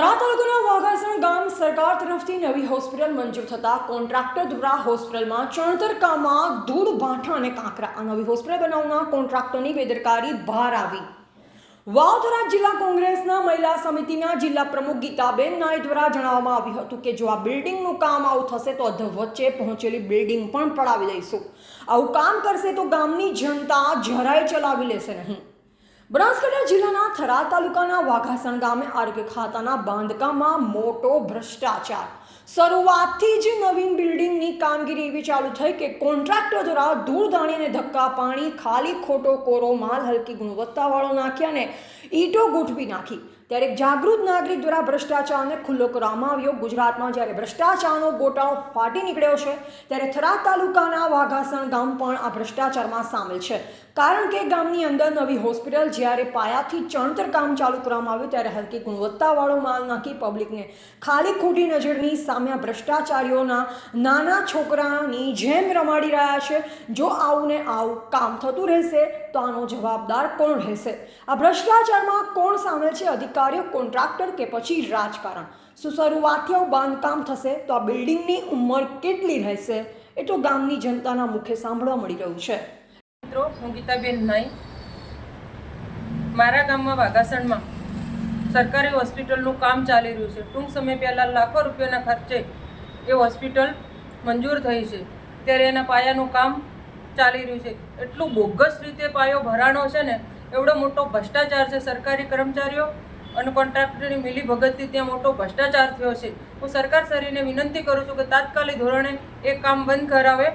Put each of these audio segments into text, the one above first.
થરા તાલુકાના વાઘાસણ ગામ સરકાર તરફથી નવી હોસ્પિટલ મંજૂર થતા કોન્ટ્રાક્ટર દ્વારા હોસ્પિટલમાં ચણતર કામમાં ધૂળ ભાઠા અને કાંકરા. આ નવી હોસ્પિટલ બનાવનાર કોન્ટ્રાક્ટરની બેદરકારી બહાર આવી. વાવથરા જિલ્લા કોંગ્રેસના મહિલા સમિતિના જિલ્લા પ્રમુખ ગીતાબેન નાય દ્વારા જણાવવામાં આવ્યું હતું કે જો આ બિલ્ડિંગનું કામ આવું થશે તો અધ વચ્ચે પહોંચેલી બિલ્ડિંગ પણ પડાવી દઈશું. આવું કામ કરશે તો ગામની જનતા જરાય ચલાવી લેશે નહીં. બનાસકાંઠા જિલ્લાના થરા તાલુકાના વાઘાસણ ગામે આરોગ્ય ખાતાના બાંધકામમાં મોટો ભ્રષ્ટાચાર. શરૂઆતથી જ નવીન બિલ્ડિંગની કામગીરી એવી ચાલુ થઈ કે કોન્ટ્રાક્ટર દ્વારા ધૂળ દાણીને ધક્કા પાણી ખાલી ખોટો કોરો માલ હલકી ગુણવત્તાવાળો નાખ્યા અને ઈંટો ગોઠવી નાખી. ત્યારે એક જાગૃત નાગરિક દ્વારા ભ્રષ્ટાચારને ખુલ્લો કરવામાં આવ્યો. ગુજરાતમાં જ્યારે ભ્રષ્ટાચારનો ગોટાળો ફાટી નીકળ્યો છે ત્યારે થરા તાલુકાના વાઘાસણ ગામ પણ આ ભ્રષ્ટાચારમાં સામેલ છે. કારણ કે ગામની અંદર નવી હોસ્પિટલ જ્યારે પાયાથી ચણતર કામ ચાલુ કરવામાં આવ્યું ત્યારે હલકી ગુણવત્તાવાળો માલ નાખી પબ્લિકને ખાલી ખોટી નજરની સામે આ ભ્રષ્ટાચારીઓના નાના છોકરાની જેમ રમાડી રહ્યા છે. જો આવું ને આવું કામ થતું રહેશે તો આનો જવાબદાર કોણ રહેશે? આ ભ્રષ્ટાચારમાં કોણ સામેલ છે? અધિકારીઓ, કોન્ટ્રાક્ટર કે પછી રાજકારણ? શું શરૂઆતથી આવું બાંધકામ થશે તો આ બિલ્ડિંગની ઉંમર કેટલી રહેશે? એ તો ગામની જનતાના મુખે સાંભળવા મળી રહ્યું છે. હું ગીતાબેન નાઈ. મારા ગામમાં વાઘાસણમાં સરકારી હોસ્પિટલનું કામ ચાલી રહ્યું છે. ટૂંક સમય પહેલાં લાખો રૂપિયાના ખર્ચે એ હોસ્પિટલ મંજૂર થઈ છે. ત્યારે એના પાયાનું કામ ચાલી રહ્યું છે. એટલું બોગસ રીતે પાયો ભરાણો છે ને, એવડો મોટો ભ્રષ્ટાચાર છે. સરકારી કર્મચારીઓ અને કોન્ટ્રાક્ટરની મિલીભગતથી ત્યાં મોટો ભ્રષ્ટાચાર થયો છે. હું સરકારશ્રીને વિનંતી કરું છું કે તાત્કાલિક ધોરણે એ કામ બંધ કરાવે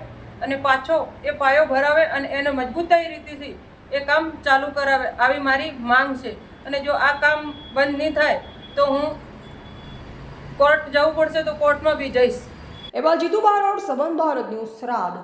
અને પાછો એ પાયો ભરાવે અને એને મજબૂતાઈ રીતેથી એ કામ ચાલુ કરાવે, આવી મારી માંગ છે. અને જો આ કામ બંધ નહીં થાય તો હું કોર્ટ જવું પડશે તો કોર્ટમાં બી જઈશ. એવા જીતુ બારોટ, સંબંધ ભારત ન્યૂઝ, થરાદ.